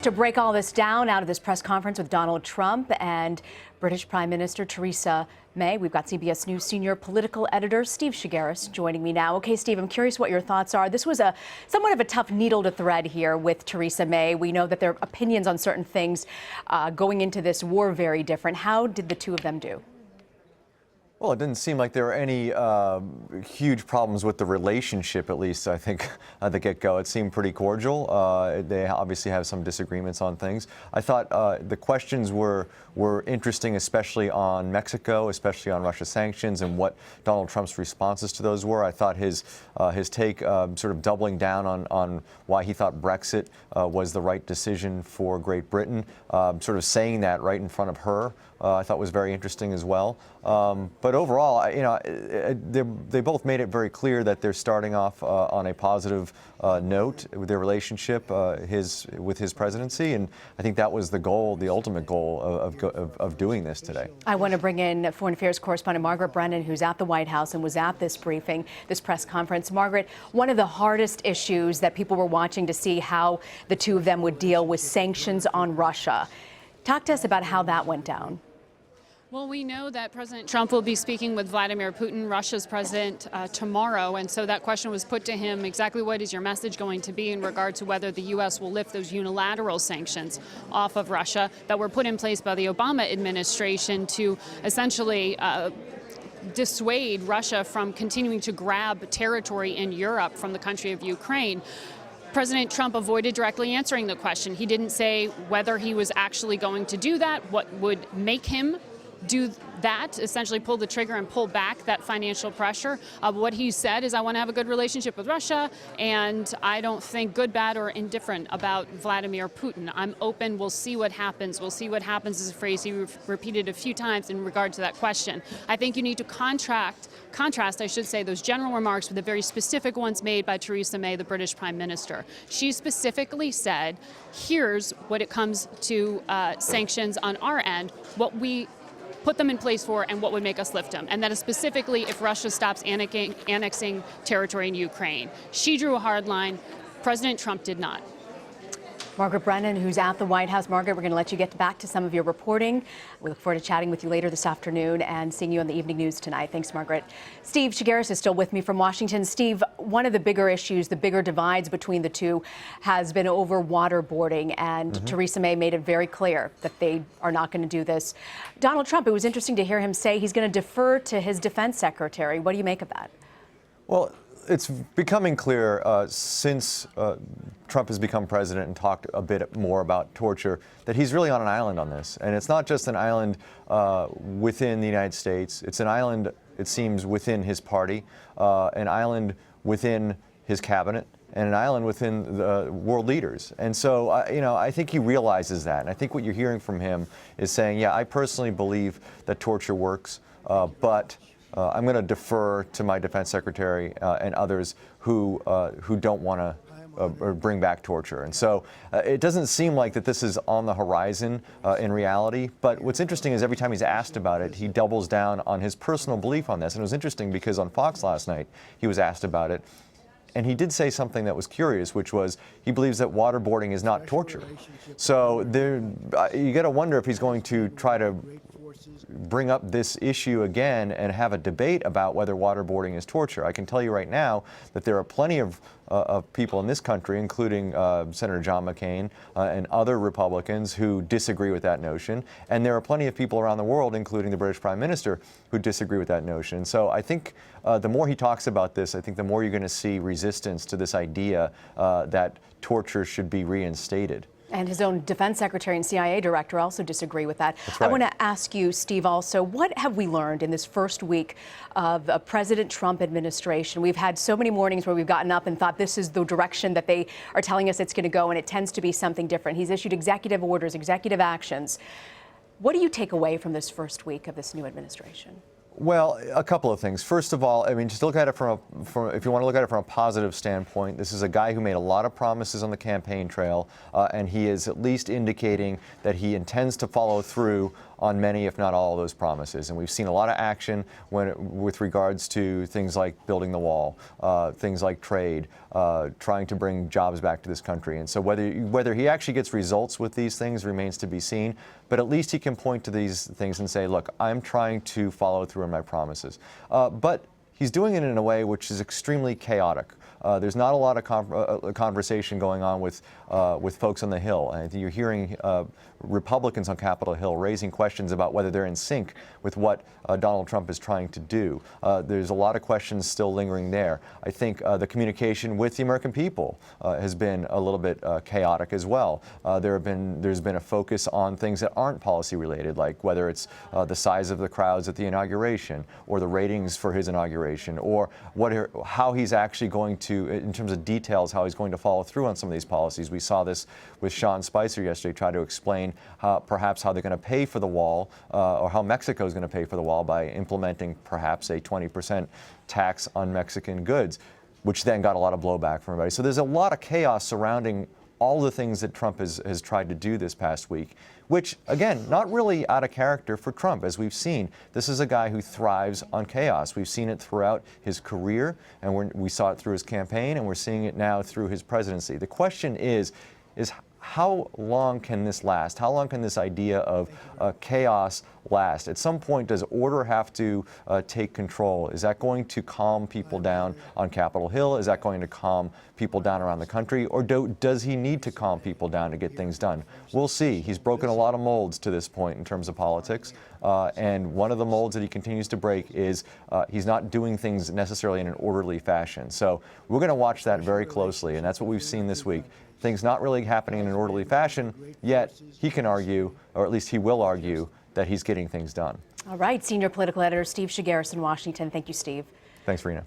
To break all this down out of this press conference with Donald Trump and British Prime Minister Theresa May, we've got CBS News senior political editor Steve Chaggaris joining me now. Okay, Steve, I'm curious what your thoughts are. This was somewhat of a tough needle to thread here with Theresa May. We know that their opinions on certain things going into this were very different. How did the two of them do? Well, it didn't seem like there were any huge problems with the relationship, at least, I think, at the get-go. It seemed pretty cordial. They obviously have some disagreements on things. I thought the questions were interesting, especially on Mexico, especially on Russia sanctions, and what Donald Trump's responses to those were. I thought his take, sort of doubling down on why he thought Brexit was the right decision for Great Britain, sort of saying that right in front of her, I thought was very interesting as well. But overall, they both made it very clear that they're starting off on a positive note with their relationship, with his presidency, and I think that was the goal, the ultimate goal of doing this today. I want to bring in Foreign Affairs correspondent Margaret Brennan, who's at the White House and was at this briefing, this press conference. Margaret, one of the hardest issues that people were watching to see how the two of them would deal was sanctions on Russia. Talk to us about how that went down. Well, we know that President Trump will be speaking with Vladimir Putin, Russia's president, tomorrow. And so that question was put to him, exactly what is your message going to be in regard to whether the U.S. will lift those unilateral sanctions off of Russia that were put in place by the Obama administration to essentially dissuade Russia from continuing to grab territory in Europe from the country of Ukraine. President Trump avoided directly answering the question. He didn't say whether he was actually going to do that, what would make him do that, essentially pull the trigger and pull back that financial pressure. What he said is, I want to have a good relationship with Russia, and I don't think good, bad, or indifferent about Vladimir Putin. I'm open. We'll see what happens. We'll see what happens is a phrase he repeated a few times in regard to that question. I think you need to contrast, I should say, those general remarks with the very specific ones made by Theresa May, the British Prime Minister. She specifically said, here's what it comes to sanctions on our end, what we put them in place for, and what would make us lift them. And that is specifically if Russia stops annexing territory in Ukraine. She drew a hard line. President Trump did not. Margaret Brennan, who's at the White House. Margaret, we're going to let you get back to some of your reporting. We look forward to chatting with you later this afternoon and seeing you on the evening news tonight. Thanks, Margaret. Steve Chaggaris is still with me from Washington. Steve, one of the bigger issues, the bigger divides between the two has been over waterboarding, and Theresa May made it very clear that they are not going to do this. Donald Trump, it was interesting to hear him say he's going to defer to his defense secretary. What do you make of that? Well, it's becoming clear since Trump has become president and talked a bit more about torture that he's really on an island on this. And it's not just an island within the United States. It's an island, it seems, within his party, an island within his cabinet, and an island within the world leaders. And so, I think he realizes that. And I think what you're hearing from him is saying, yeah, I personally believe that torture works, but I'm going to defer to my defense secretary and others who don't want to bring back torture. And so it doesn't seem like that this is on the horizon in reality. But what's interesting is every time he's asked about it, he doubles down on his personal belief on this. And it was interesting because on Fox last night, he was asked about it. And he did say something that was curious, which was he believes that waterboarding is not torture. So you got to wonder if he's going to try to bring up this issue again and have a debate about whether waterboarding is torture. I can tell you right now that there are plenty of people in this country, including Senator John McCain and other Republicans, who disagree with that notion. And there are plenty of people around the world, including the British Prime Minister, who disagree with that notion. So I think the more he talks about this, I think the more you're going to see resistance to this idea that torture should be reinstated. And his own defense secretary and CIA director also disagree with that. That's right. I want to ask you, Steve, also, what have we learned in this first week of a President Trump administration? We've had so many mornings where we've gotten up and thought this is the direction that they are telling us it's going to go, and it tends to be something different. He's issued executive orders, executive actions. What do you take away from this first week of this new administration? Well, a couple of things. First of all, I mean, just look at it if you want to look at it from a positive standpoint, this is a guy who made a lot of promises on the campaign trail, and he is at least indicating that he intends to follow through on many, if not all, of those promises. And we've seen a lot of action with regards to things like building the wall, things like trade, trying to bring jobs back to this country. And so whether he actually gets results with these things remains to be seen, but at least he can point to these things and say, look, I'm trying to follow through on my promises. But he's doing it in a way which is extremely chaotic. There's not a lot of conversation going on with folks on the Hill. And you're hearing Republicans on Capitol Hill raising questions about whether they're in sync with what Donald Trump is trying to do. There's a lot of questions still lingering there. I think the communication with the American people has been a little bit chaotic as well. There's been a focus on things that aren't policy related, like whether it's the size of the crowds at the inauguration, or the ratings for his inauguration, or how he's actually going to, in terms of details, how he's going to follow through on some of these policies. We saw this with Sean Spicer yesterday, try to explain perhaps how they're going to pay for the wall, or how Mexico is going to pay for the wall by implementing perhaps a 20% tax on Mexican goods, which then got a lot of blowback from everybody. So there's a lot of chaos surrounding all the things that Trump has tried to do this past week, which, again, not really out of character for Trump. As we've seen, this is a guy who thrives on chaos. We've seen it throughout his career, and we saw it through his campaign, and we're seeing it now through his presidency. The question is how long can this last? How long can this idea of chaos last? At some point, does order have to take control? Is that going to calm people down on Capitol Hill? Is that going to calm people down around the country? Or does he need to calm people down to get things done? We'll see. He's broken a lot of molds to this point in terms of politics. And one of the molds that he continues to break is he's not doing things necessarily in an orderly fashion. So we're going to watch that very closely, and that's what we've seen this week. Things not really happening in an orderly fashion, yet he can argue, or at least he will argue, that he's getting things done. All right, senior political editor Steve Chaggaris in Washington. Thank you, Steve. Thanks, Rena.